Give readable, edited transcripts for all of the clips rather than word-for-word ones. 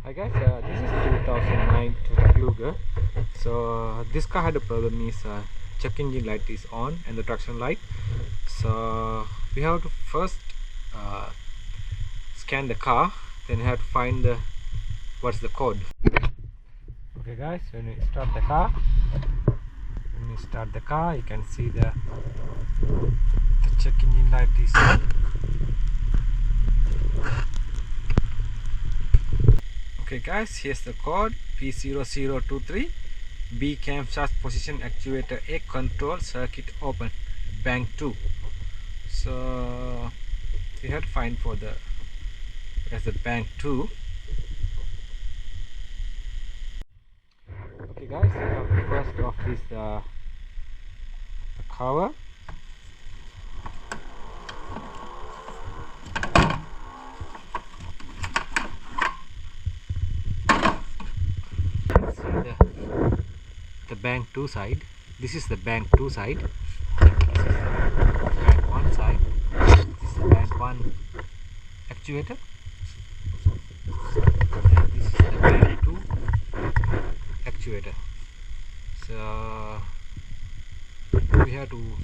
Hi guys, this is 2009 Toyota Kluger. So this car had a problem is check engine light is on and the traction light. So we have to first scan the car, then we have to find what's the code. Okay guys, when we start the car, you can see the check engine light is on. Okay guys, here's the code P0023 B camshaft position actuator A control circuit open bank 2. So we have to find for the bank 2. Okay guys, we have to first off this the cover. The bank 2 side. This is the bank 2 side. This is the bank 1 side. This is the bank 1 actuator. And this is the bank 2 actuator. So we have to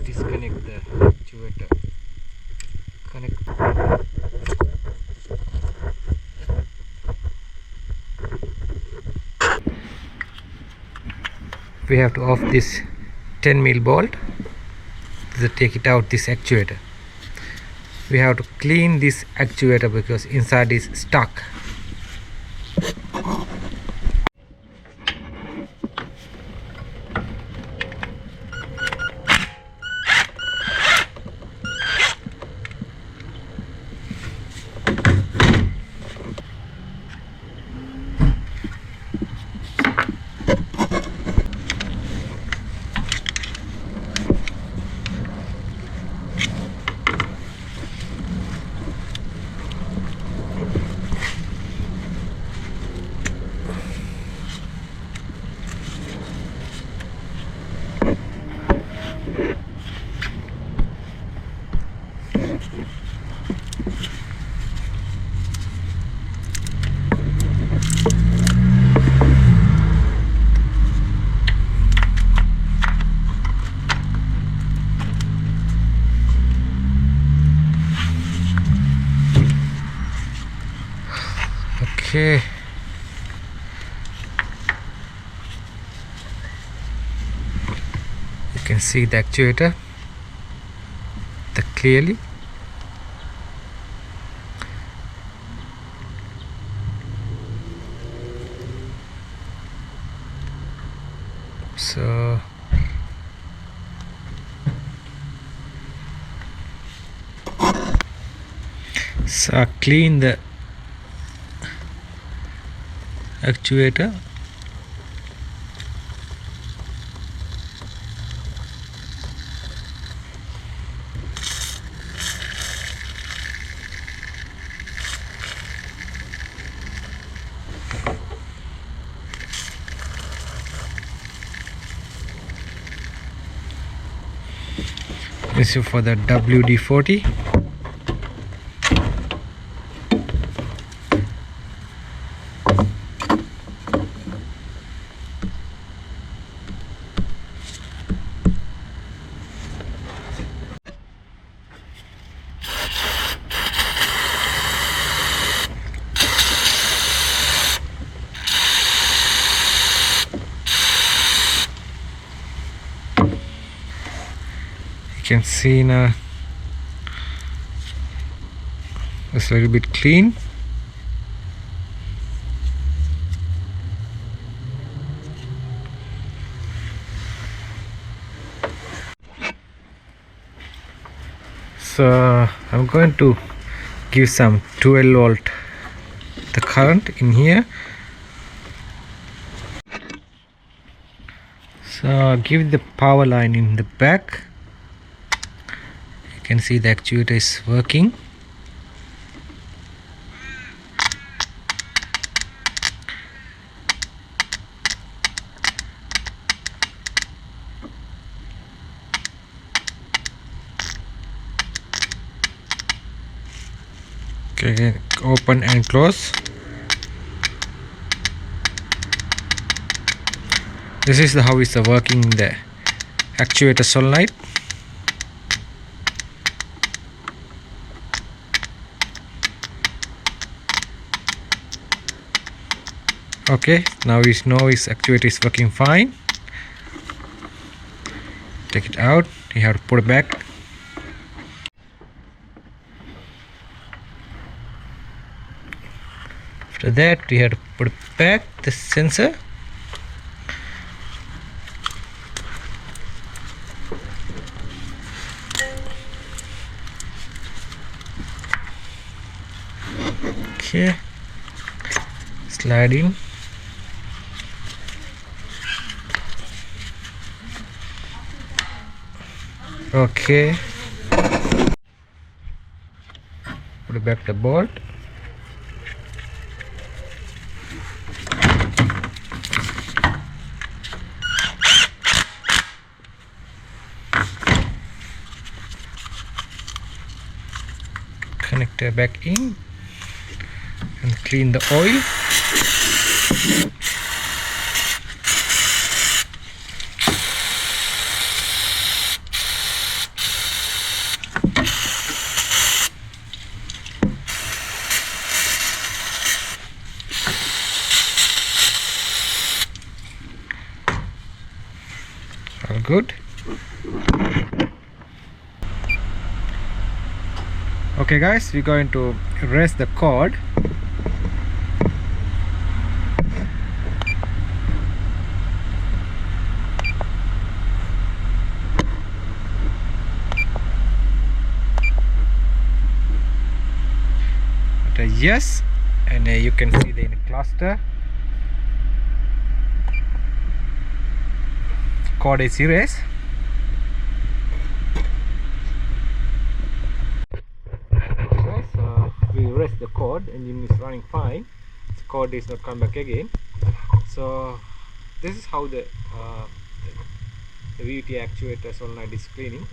disconnect the actuator. We have to off this 10mm bolt to take it out, this actuator. We have to clean this actuator because inside is stuck. Okay. You can see the actuator clearly. So clean the actuator. This is for the WD-40. You can see now it's a little bit clean. So I'm going to give some 12 volt the current in here. So give the power line in the back. You can see the actuator is working. Okay, open and close. This is how it's working the actuator solenoid. Okay, now we know his actuator is working fine. Take it out, you have to put it back. After that we have to put back the sensor. Okay, slide in. Okay, put back the bolt. Connector back in and clean the oil. All good. Okay guys, we're going to raise the cord. Yes, and you can see the cluster. Cord is erased. We raised the cord, engine is running fine. The cord is not come back again. So this is how the VVT actuator solenoid is cleaning.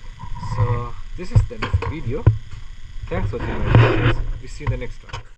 So this is the next video. Thanks for watching my videos. We see you in the next one.